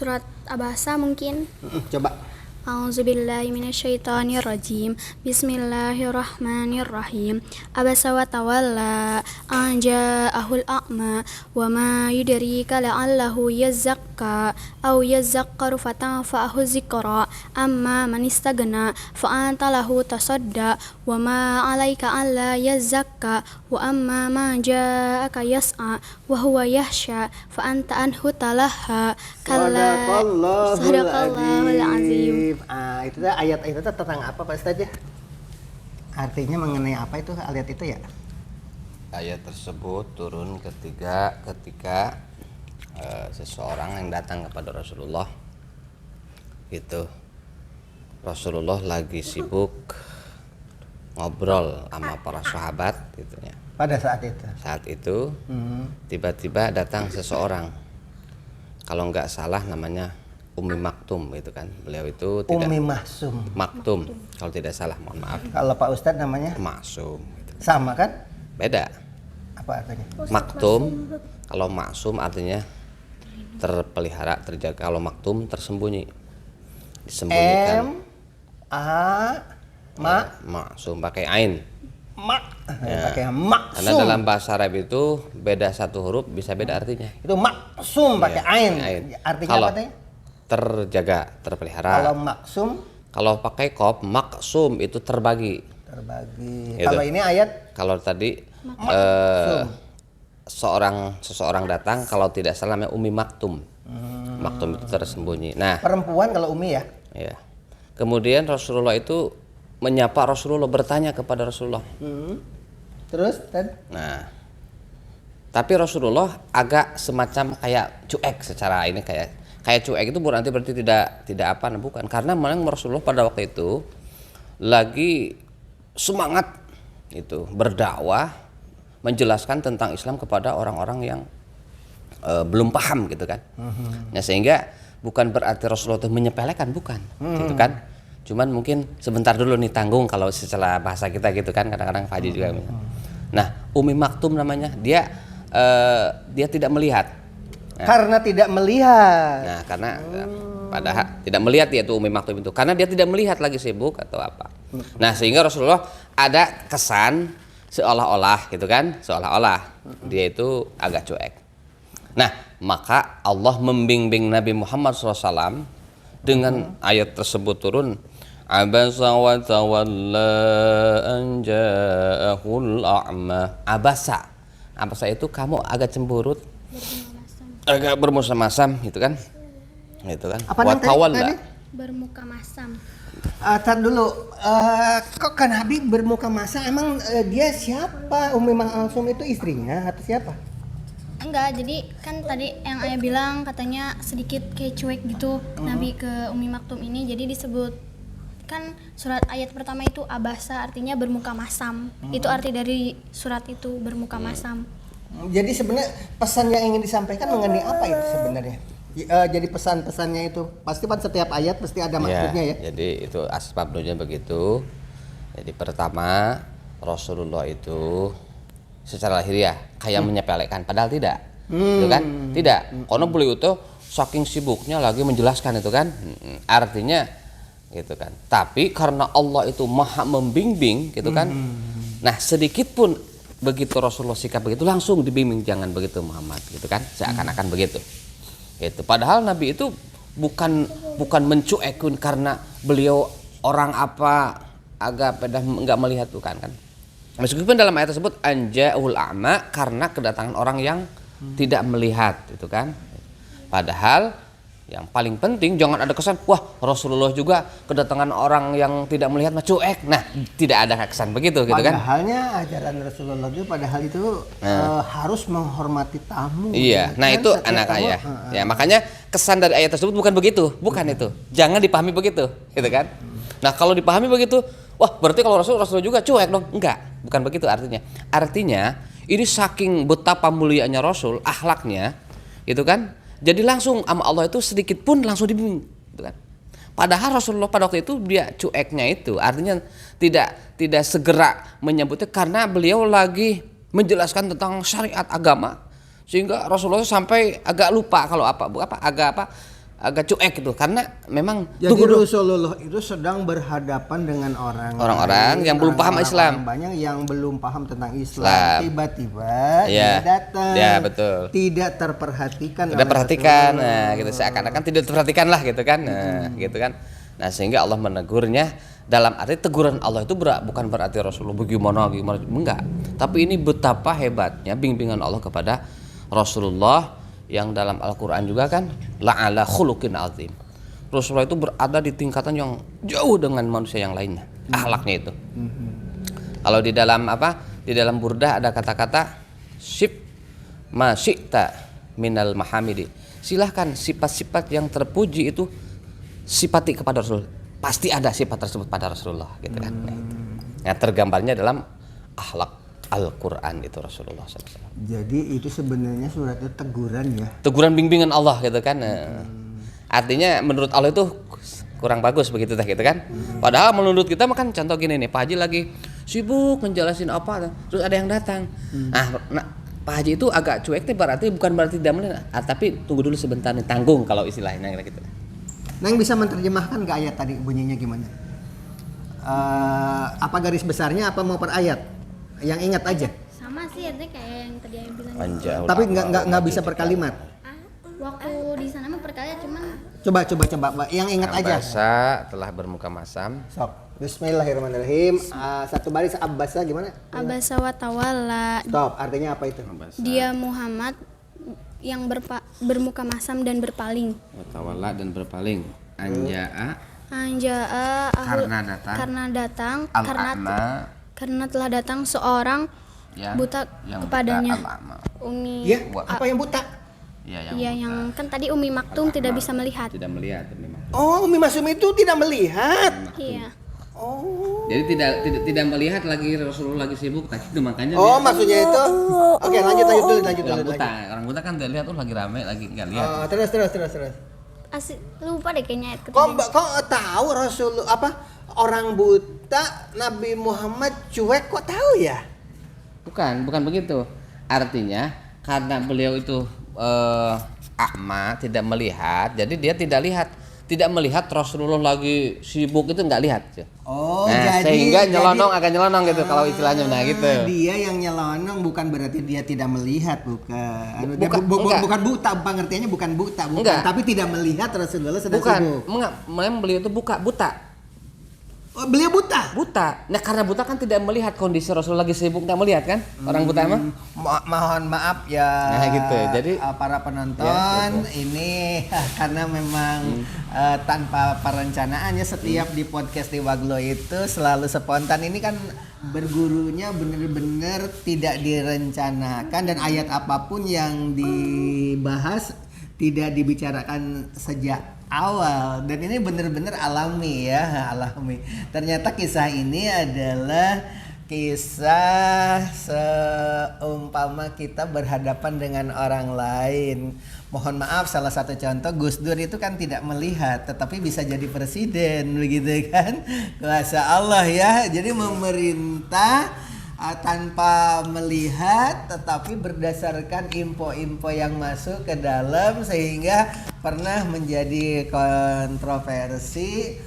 surat Abasa mungkin. Coba. A'udzubillahi minasyaitonirrajim. Bismillahirrahmanirrahim. Abasa wa tawalla an ja'ahul a'ma wa ma yudrika la'allahu yazakka aw yazakkaru fatanfa'ahu dzikra amma man istagna fa anta lahu tasadda wa ma 'alaika alla yazakka wa amma man ja'aka yas'a wa huwa yahsha fa anta anhu talaha kalla sadaqallahul azim. Itu ayat itu tentang apa Pak Ustaz ya? Artinya mengenai apa itu ayat itu ya? Ayat tersebut turun ketika seseorang yang datang kepada Rasulullah itu Rasulullah lagi sibuk ngobrol sama para sahabat gitu ya. Pada saat itu tiba-tiba datang seseorang, kalau nggak salah namanya Ummi Maktum gitu kan. Beliau itu tidak Ummi Maktum kalau tidak salah, mohon maaf. Kalau Pak Ustadz namanya Maksum gitu. sama kan? Beda. Apa artinya? Maktum, kalau maksum artinya terpelihara, terjaga. Kalau maktum tersembunyi, disembunyikan. Maksum pakai ain. Pakai maksum. Karena dalam bahasa Arab itu beda satu huruf bisa beda artinya. Itu maksum pakai ain. Artinya kalau apa teh? Terjaga, terpelihara. Kalau maksum, kalau pakai qaf, maksum itu terbagi. Gitu. Kalau ini ayat, kalau tadi seseorang datang, kalau tidak salah namanya Ummi Maktum. Maktum itu tersembunyi. Nah, perempuan kalau Umi ya. Ya. Kemudian Rasulullah itu menyapa Rasulullah, bertanya kepada Rasulullah. Terus, Nah, tapi Rasulullah agak semacam kayak cuek secara ini, kayak cuek itu berarti tidak apa, bukan, karena memang Rasulullah pada waktu itu lagi semangat itu berdakwah, menjelaskan tentang Islam kepada orang-orang yang belum paham gitu kan. Nah, sehingga bukan berarti Rasulullah itu menyepelekan, bukan, gitu kan. Cuman mungkin sebentar dulu nih, tanggung kalau secara bahasa kita gitu kan, kadang-kadang Pak Haji juga. Nah, Ummi Maktum namanya, dia tidak melihat. Karena tidak melihat. Nah, karena padahal tidak melihat dia tuh Ummi Maktum itu, karena dia tidak melihat, lagi sibuk atau apa. Nah, sehingga Rasulullah ada kesan seolah-olah gitu kan, seolah-olah dia itu agak cuek. Nah, maka Allah membimbing Nabi Muhammad SAW dengan ayat tersebut turun. Abasa wa tawalla an ja'ahul a'ma. Abasa itu kamu agak cemburut, agak bermusam-masam gitu kan. Gitu kan. Wa tawalla, Bermuka masam. Tar dulu, kok kan Habib bermuka masam? Emang dia siapa? Ummi Maktum itu istrinya atau siapa? Enggak, jadi kan tadi yang ayah bilang katanya sedikit kayak cuek gitu Nabi ke Ummi Maktum ini, jadi disebut kan surat ayat pertama itu abasa, artinya bermuka masam. Itu arti dari surat itu, bermuka masam. Jadi sebenarnya pesan yang ingin disampaikan mengenai apa itu sebenarnya? Jadi pesan-pesannya itu pasti kan setiap ayat pasti ada maksudnya ya. Jadi itu asbab nuzulnya begitu. Jadi pertama, Rasulullah itu secara lahiriah kayak menyepelekan, padahal tidak. Gitu kan? Tidak. Karena beliau itu saking sibuknya lagi menjelaskan itu kan. Artinya gitu kan. Tapi karena Allah itu Maha membimbing gitu kan. Nah, sedikit pun begitu Rasulullah sikap begitu langsung dibimbing, jangan begitu Muhammad gitu kan. Seakan-akan begitu. Itu padahal Nabi itu bukan mencuekun karena beliau orang apa agak pada nggak melihat, bukan kan. Meskipun dalam ayat tersebut anja'ul a'ma, karena kedatangan orang yang tidak melihat itu kan. Padahal yang paling penting jangan ada kesan wah Rasulullah juga kedatangan orang yang tidak melihat mah cuek. Nah, tidak ada kesan begitu gitu kan. Padahalnya ajaran Rasulullah itu padahal itu harus menghormati tamu. Iya. Nah, kan itu anak ayah. Ya, makanya kesan dari ayat tersebut bukan begitu, bukan itu. Jangan dipahami begitu, gitu kan. Nah, kalau dipahami begitu, wah berarti kalau Rasulullah juga cuek dong. Enggak, bukan begitu artinya. Artinya ini saking betapa mulianya Rasul, akhlaknya, gitu kan. Jadi langsung sama Allah itu sedikit pun langsung dibimbing, gitu kan. Padahal Rasulullah pada waktu itu dia cueknya itu artinya tidak segera menyebutnya karena beliau lagi menjelaskan tentang syariat agama, sehingga Rasulullah sampai agak lupa kalau agak agak cuek gitu karena memang jadi Rasulullah itu sedang berhadapan dengan orang-orang yang belum paham Islam. Banyak yang belum paham tentang Islam. Tiba-tiba dia datang. Ya, betul. Tidak terperhatikan. Tidak perhatikan. Nah, gitu seakan-akan tidak terperhatikan lah gitu kan. Nah, gitu kan. Nah, sehingga Allah menegurnya dalam arti teguran Allah itu bukan berarti Rasulullah gimana enggak. Tapi ini betapa hebatnya bimbingan Allah kepada Rasulullah yang dalam Al-Quran juga kan la'ala khuluqin azim. Rasulullah itu berada di tingkatan yang jauh dengan manusia yang lainnya, akhlaknya itu. Kalau di dalam di dalam Burdah ada kata-kata sip ma syi'ta minal mahamidi. Silahkan sifat-sifat yang terpuji itu sifati kepada Rasul. Pasti ada sifat tersebut pada Rasulullah gitu kan. Nah, tergambarnya dalam akhlak Al-Quran itu Rasulullah SAW. Jadi itu sebenarnya suratnya teguran ya? Teguran bimbingan Allah gitu kan. Artinya menurut Allah itu kurang bagus begitu dah gitu kan. Padahal menurut kita makan contoh gini nih, Pak Haji lagi sibuk menjelasin apa, terus ada yang datang. Nah, Pak Haji itu agak cuek berarti bukan berarti tidak melihat, tapi tunggu dulu sebentar nih, tanggung kalau istilahnya gitu. Neng bisa menerjemahkan ke ayat tadi bunyinya gimana? Apa garis besarnya apa mau per ayat? Yang ingat aja. Sama sih ya kayak yang tadi yang bilang. Tapi nggak bisa per kalimat. Waktu di sana mah per kalimat cuman. Coba. Yang ingat aja. Abasa telah bermuka masam. Sok. Bismillahirrahmanirrahim. Satu baris abasa gimana? Abasa wa tawalla. Stop. Artinya apa itu? Abasa. Dia Muhammad yang bermuka masam dan berpaling. Tawalla dan berpaling. Anja'a karena datang karena telah datang seorang buta kepadanya. Umi apa yang buta? Yang kan tadi Umi Maktum tidak bisa melihat. Tidak melihat Umi Maktum. Oh, Umi Maksum itu tidak melihat. Iya. Oh. Jadi tidak melihat lagi Rasulullah lagi sibuk itu makanya. Oh, maksudnya itu. Oke, lanjut dulu. Orang buta kan lihat lagi rame lagi enggak lihat. Oh, terus. Asik, lupa deh kayaknya ayat ketiga. Kok tahu Rasulullah orang buta Nabi Muhammad cuek kok tahu ya? Bukan begitu. Artinya karena beliau itu a'ma, tidak melihat, jadi dia tidak melihat Rasulullah lagi sibuk itu enggak lihat. Oh, sehingga agak nyelonong gitu kalau istilahnya gitu. Dia yang nyelonong bukan berarti dia tidak melihat, bukan. Bukan buta, pengertiannya bukan buta, tapi tidak melihat Rasulullah sedang sibuk. Memang beliau itu buta. Oh, beliau buta? Buta. Nah, karena buta kan tidak melihat kondisi Rasulullah lagi sibuk, tidak melihat kan? Orang buta emang? Mohon maaf ya. Nah, gitu. Jadi para penonton ini karena memang tanpa perencanaannya setiap di podcast di Waglo itu selalu spontan. Ini kan bergurunya benar-benar tidak direncanakan dan ayat apapun yang dibahas tidak dibicarakan sejak awal dan ini benar-benar alami. Ternyata kisah ini adalah kisah seumpama kita berhadapan dengan orang lain. Mohon maaf, salah satu contoh Gus Dur itu kan tidak melihat tetapi bisa jadi presiden begitu kan. Kuasa Allah ya. Jadi memerintah tanpa melihat tetapi berdasarkan info-info yang masuk ke dalam sehingga pernah menjadi kontroversi.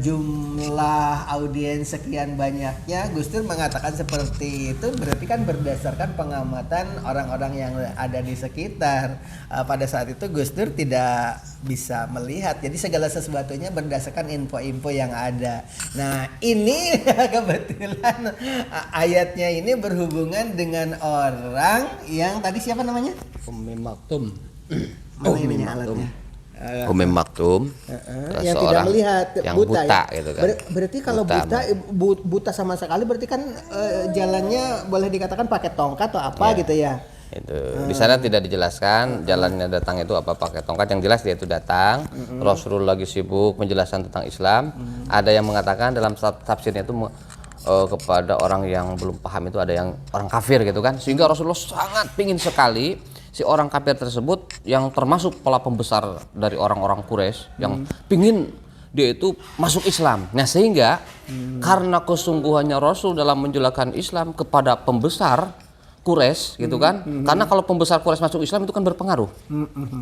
Jumlah audiens sekian banyaknya Gus Dur mengatakan seperti itu berarti kan berdasarkan pengamatan orang-orang yang ada di sekitar. Pada saat itu Gus Dur tidak bisa melihat, jadi segala sesuatunya berdasarkan info-info yang ada. Nah ini kebetulan ayatnya ini berhubungan dengan orang yang tadi siapa namanya? Umi Maktum. Umi Maktum. Umi Maktum, yang tidak melihat, yang buta gitu kan. Berarti kalau buta sama sekali berarti kan jalannya boleh dikatakan pakai tongkat atau apa gitu ya. Itu di sana tidak dijelaskan jalannya datang itu apa pakai tongkat, yang jelas dia itu datang. Rasulullah lagi sibuk menjelaskan tentang Islam. Ada yang mengatakan dalam tafsirnya itu kepada orang yang belum paham itu ada yang orang kafir gitu kan, sehingga Rasulullah sangat pingin sekali si orang kafir tersebut yang termasuk kepala pembesar dari orang-orang Quraisy yang pingin dia itu masuk Islam. Nah sehingga karena kesungguhannya Rasul dalam menjelaskan Islam kepada pembesar Quraisy gitu kan. Karena kalau pembesar Quraisy masuk Islam itu kan berpengaruh.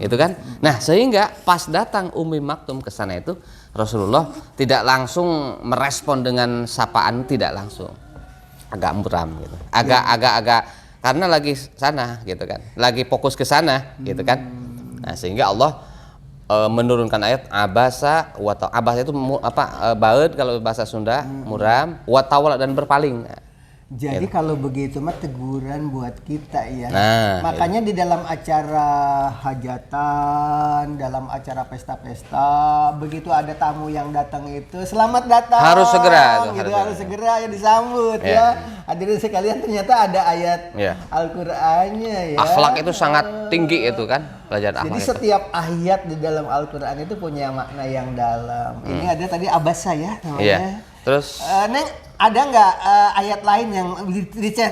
Gitu kan. Nah, sehingga pas datang Ummi Maktum ke sana itu Rasulullah tidak langsung merespon dengan sapaan, tidak langsung. Agak muram gitu. Agak karena lagi sana gitu kan. Lagi fokus ke sana gitu kan. Nah, sehingga Allah menurunkan ayat abasa abasa itu baud kalau bahasa Sunda, muram, watawala dan berpaling. Jadi kalau begitu mah teguran buat kita ya. Nah, makanya di dalam acara hajatan, dalam acara pesta-pesta, begitu ada tamu yang datang itu selamat datang. Harus segera gitu, harus segera ya disambut ya. Hadirin sekalian, ternyata ada ayat Al-Qur'annya ya. Akhlak itu sangat tinggi itu kan, pelajaran akhlak. Jadi setiap ayat di dalam Al-Qur'an itu punya makna yang dalam. Ini ada tadi abasa ya namanya. Iya. Terus Neng, ada nggak ayat lain yang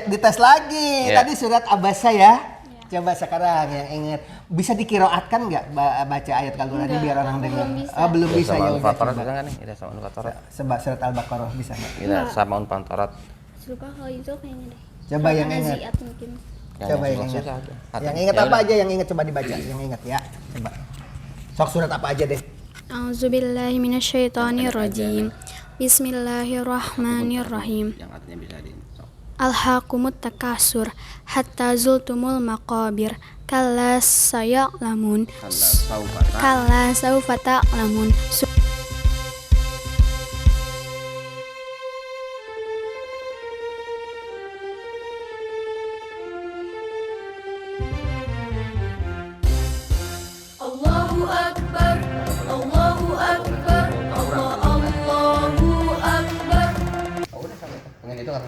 dites lagi? Iya. Tadi surat abasa ya. Coba sekarang yang ingat, bisa dikiroatkan nggak baca ayat Al-Qur'an ini biar orang dengar? Belum bisa ya. Al-Fatorat bisa nggak nih? Tidak sama Al-Fatorat. Sebab surat Al-Baqarah bisa nggak? Tidak sama Al-Fatorat. Suka kalau itu kayaknya deh. Coba yang ingat. Naziat mungkin. Coba yang ingat. Yang ingat apa aja? Yang ingat coba dibaca. Yang ingat ya. Coba. Sok surat apa aja deh? A'udzubillahi minasyaitonirrajim. Bismillahirrahmanirrahim. Yang artinya bisa di Alhaqumut takasur hatta zultumul maqabir kalla sayalamun kalla saufa ta'lamun. Allahu Akbar, Allahu Akbar, Allahu Akbar. Oh, udah sampai. Dengan itu kan.